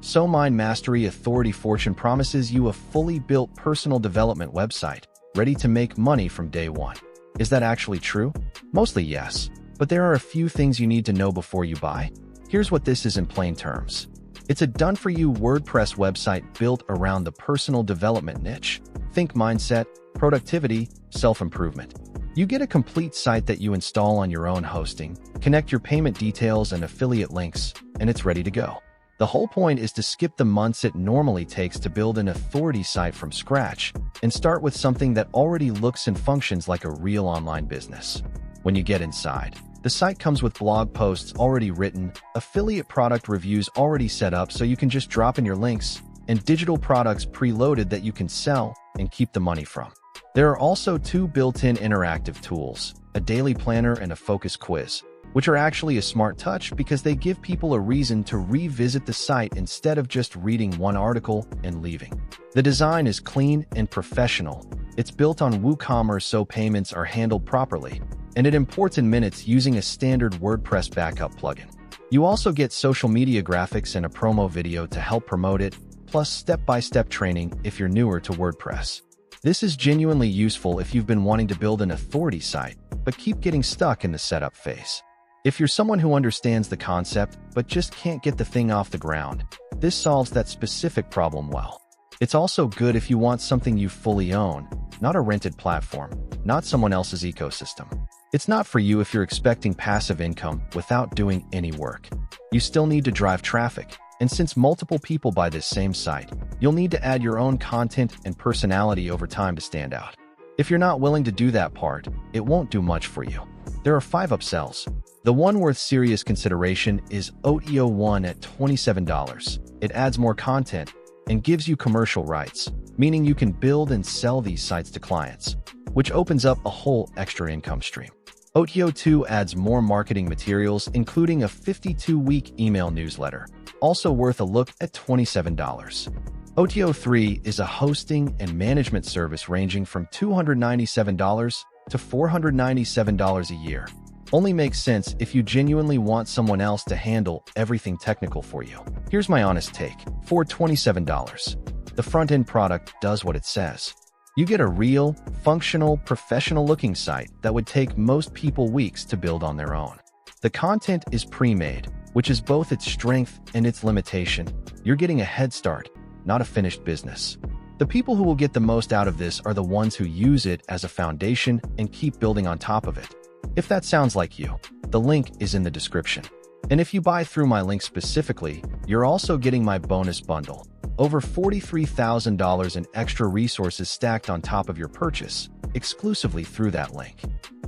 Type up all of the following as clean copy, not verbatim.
So Mind Mastery Authority Fortune promises you a fully built personal development website, ready to make money from day one. Is that actually true? Mostly yes, but there are a few things you need to know before you buy. Here's what this is in plain terms. It's a done-for-you WordPress website built around the personal development niche. Think mindset, productivity, self-improvement. You get a complete site that you install on your own hosting, connect your payment details and affiliate links, and it's ready to go. The whole point is to skip the months it normally takes to build an authority site from scratch and start with something that already looks and functions like a real online business. When you get inside, the site comes with blog posts already written, affiliate product reviews already set up so you can just drop in your links, and digital products preloaded that you can sell and keep the money from. There are also 2 built-in interactive tools, a daily planner and a focus quiz, which are actually a smart touch because they give people a reason to revisit the site instead of just reading one article and leaving. The design is clean and professional. It's built on WooCommerce so payments are handled properly, and it imports in minutes using a standard WordPress backup plugin. You also get social media graphics and a promo video to help promote it, plus step-by-step training if you're newer to WordPress. This is genuinely useful if you've been wanting to build an authority site, but keep getting stuck in the setup phase. If you're someone who understands the concept, but just can't get the thing off the ground, this solves that specific problem well. It's also good if you want something you fully own, not a rented platform, not someone else's ecosystem. It's not for you if you're expecting passive income without doing any work. You still need to drive traffic, and since multiple people buy this same site, you'll need to add your own content and personality over time to stand out. If you're not willing to do that part, it won't do much for you. There are 5 upsells. The one worth serious consideration is OTO 1 at $27. It adds more content and gives you commercial rights, meaning you can build and sell these sites to clients, which opens up a whole extra income stream. OTO 2 adds more marketing materials, including a 52-week email newsletter, also worth a look at $27. OTO 3 is a hosting and management service ranging from $297 to $497 a year. Only makes sense if you genuinely want someone else to handle everything technical for you. Here's my honest take. For $27, the front-end product does what it says. You get a real, functional, professional-looking site that would take most people weeks to build on their own. The content is pre-made, which is both its strength and its limitation. You're getting a head start, not a finished business. The people who will get the most out of this are the ones who use it as a foundation and keep building on top of it. If that sounds like you, the link is in the description. And if you buy through my link specifically, you're also getting my bonus bundle. Over $43,000 in extra resources stacked on top of your purchase, exclusively through that link.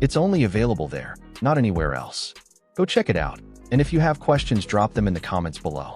It's only available there, not anywhere else. Go check it out, and if you have questions, drop them in the comments below.